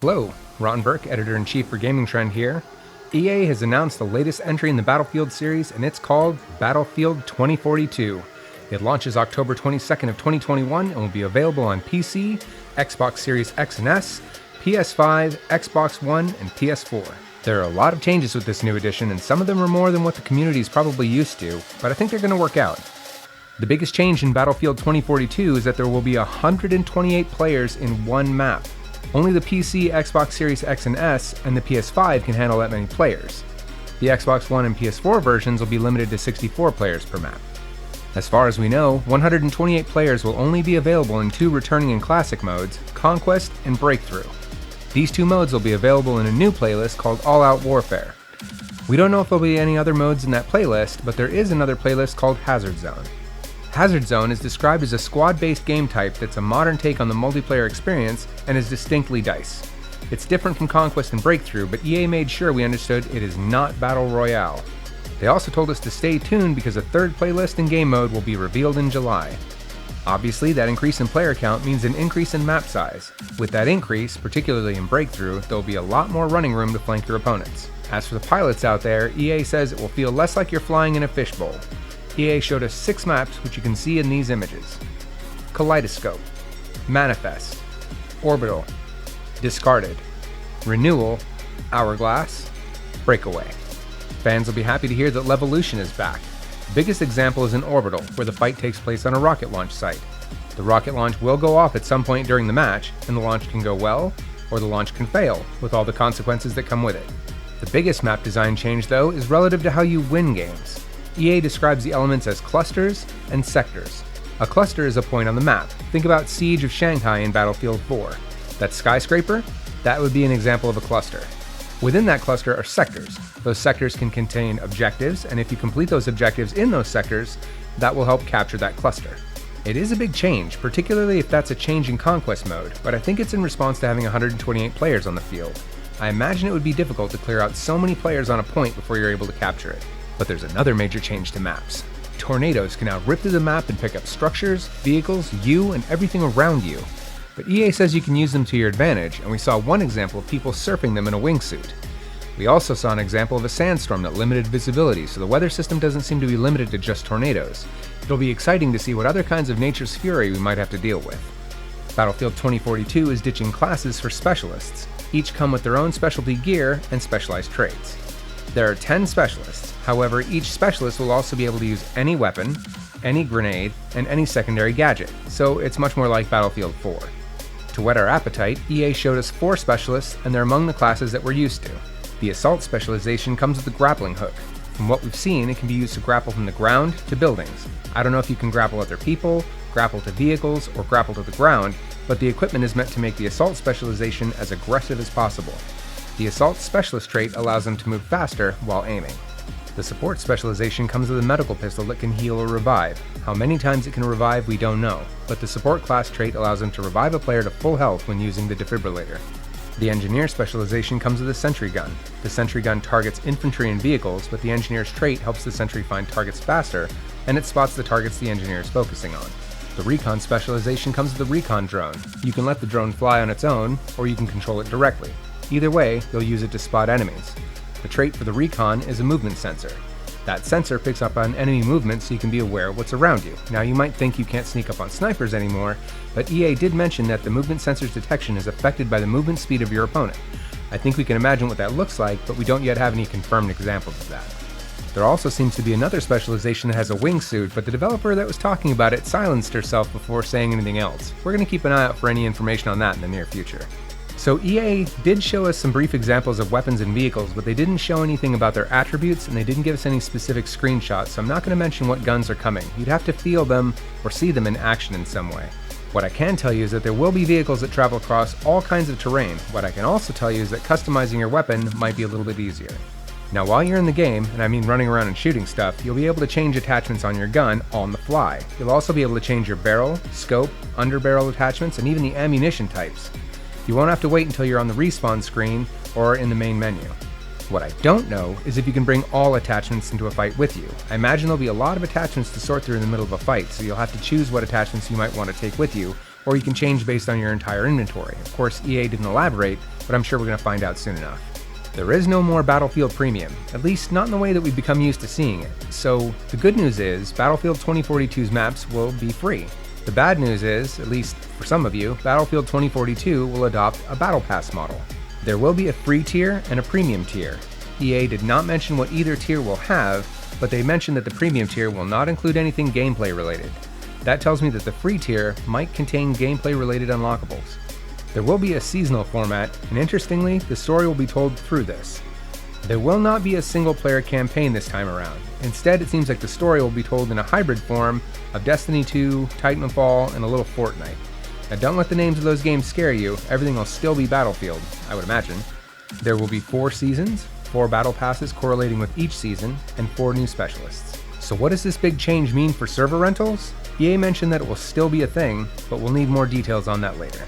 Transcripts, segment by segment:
Hello, Ron Burke, Editor-in-Chief for Gaming Trend here. EA has announced the latest entry in the Battlefield series, and it's called Battlefield 2042. It launches October 22nd of 2021 and will be available on PC, Xbox Series X and S, PS5, Xbox One, and PS4. There are a lot of changes with this new edition, and some of them are more than what the community is probably used to, but I think they're going to work out. The biggest change in Battlefield 2042 is that there will be 128 players in one map. Only the PC, Xbox Series X and S, and the PS5 can handle that many players. The Xbox One and PS4 versions will be limited to 64 players per map. As far as we know, 128 players will only be available in two returning and classic modes, Conquest and Breakthrough. These two modes will be available in a new playlist called All Out Warfare. We don't know if there'll be any other modes in that playlist, but there is another playlist called Hazard Zone. Hazard Zone is described as a squad-based game type that's a modern take on the multiplayer experience and is distinctly DICE. It's different from Conquest and Breakthrough, but EA made sure we understood it is not Battle Royale. They also told us to stay tuned because a third playlist and game mode will be revealed in July. Obviously, that increase in player count means an increase in map size. With that increase, particularly in Breakthrough, there'll be a lot more running room to flank your opponents. As for the pilots out there, EA says it will feel less like you're flying in a fishbowl. EA showed us 6 maps which you can see in these images: Kaleidoscope, Manifest, Orbital, Discarded, Renewal, Hourglass, Breakaway. Fans will be happy to hear that Levolution is back. The biggest example is in Orbital, where the fight takes place on a rocket launch site. The rocket launch will go off at some point during the match, and the launch can go well, or the launch can fail, with all the consequences that come with it. The biggest map design change, though, is relative to how you win games. EA describes the elements as clusters and sectors. A cluster is a point on the map. Think about Siege of Shanghai in Battlefield 4. That skyscraper? That would be an example of a cluster. Within that cluster are sectors. Those sectors can contain objectives, and if you complete those objectives in those sectors, that will help capture that cluster. It is a big change, particularly if that's a change in Conquest mode, but I think it's in response to having 128 players on the field. I imagine it would be difficult to clear out so many players on a point before you're able to capture it. But there's another major change to maps. Tornadoes can now rip through the map and pick up structures, vehicles, you, and everything around you. But EA says you can use them to your advantage, and we saw one example of people surfing them in a wingsuit. We also saw an example of a sandstorm that limited visibility, so the weather system doesn't seem to be limited to just tornadoes. It'll be exciting to see what other kinds of nature's fury we might have to deal with. Battlefield 2042 is ditching classes for specialists. Each come with their own specialty gear and specialized traits. There are 10 specialists. However, each specialist will also be able to use any weapon, any grenade, and any secondary gadget, so it's much more like Battlefield 4. To whet our appetite, EA showed us 4 specialists, and they're among the classes that we're used to. The assault specialization comes with the grappling hook. From what we've seen, it can be used to grapple from the ground to buildings. I don't know if you can grapple other people, grapple to vehicles, or grapple to the ground, but the equipment is meant to make the assault specialization as aggressive as possible. The assault specialist trait allows them to move faster while aiming. The support specialization comes with a medical pistol that can heal or revive. How many times it can revive, we don't know, but the support class trait allows them to revive a player to full health when using the defibrillator. The engineer specialization comes with a sentry gun. The sentry gun targets infantry and vehicles, but the engineer's trait helps the sentry find targets faster, and it spots the targets the engineer is focusing on. The recon specialization comes with the recon drone. You can let the drone fly on its own, or you can control it directly. Either way, you'll use it to spot enemies. The trait for the recon is a movement sensor. That sensor picks up on enemy movement so you can be aware of what's around you. Now you might think you can't sneak up on snipers anymore, but EA did mention that the movement sensor's detection is affected by the movement speed of your opponent. I think we can imagine what that looks like, but we don't yet have any confirmed examples of that. There also seems to be another specialization that has a wingsuit, but the developer that was talking about it silenced herself before saying anything else. We're going to keep an eye out for any information on that in the near future. So EA did show us some brief examples of weapons and vehicles, but they didn't show anything about their attributes and they didn't give us any specific screenshots, so I'm not going to mention what guns are coming. You'd have to feel them or see them in action in some way. What I can tell you is that there will be vehicles that travel across all kinds of terrain. What I can also tell you is that customizing your weapon might be a little bit easier. Now while you're in the game, and I mean running around and shooting stuff, you'll be able to change attachments on your gun on the fly. You'll also be able to change your barrel, scope, underbarrel attachments, and even the ammunition types. You won't have to wait until you're on the respawn screen or in the main menu. What I don't know is if you can bring all attachments into a fight with you. I imagine there'll be a lot of attachments to sort through in the middle of a fight, so you'll have to choose what attachments you might want to take with you, or you can change based on your entire inventory. Of course, EA didn't elaborate, but I'm sure we're going to find out soon enough. There is no more Battlefield Premium, at least not in the way that we've become used to seeing it. So the good news is Battlefield 2042's maps will be free. The bad news is, at least for some of you, Battlefield 2042 will adopt a Battle Pass model. There will be a free tier and a premium tier. EA did not mention what either tier will have, but they mentioned that the premium tier will not include anything gameplay related. That tells me that the free tier might contain gameplay related unlockables. There will be a seasonal format, and interestingly, the story will be told through this. There will not be a single player campaign this time around. Instead, it seems like the story will be told in a hybrid form of Destiny 2, Titanfall, and a little Fortnite. Now don't let the names of those games scare you, everything will still be Battlefield, I would imagine. There will be 4 seasons, 4 battle passes correlating with each season, and 4 new specialists. So what does this big change mean for server rentals? EA mentioned that it will still be a thing, but we'll need more details on that later.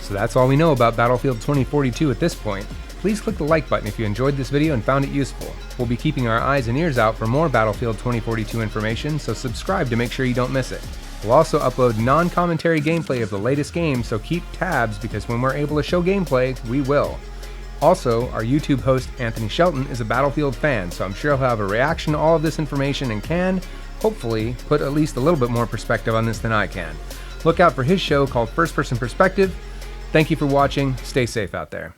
So that's all we know about Battlefield 2042 at this point. Please click the like button if you enjoyed this video and found it useful. We'll be keeping our eyes and ears out for more Battlefield 2042 information, so subscribe to make sure you don't miss it. We'll also upload non-commentary gameplay of the latest game, so keep tabs because when we're able to show gameplay, we will. Also, our YouTube host Anthony Shelton is a Battlefield fan, so I'm sure he'll have a reaction to all of this information and can, hopefully, put at least a little bit more perspective on this than I can. Look out for his show called First Person Perspective. Thank you for watching. Stay safe out there.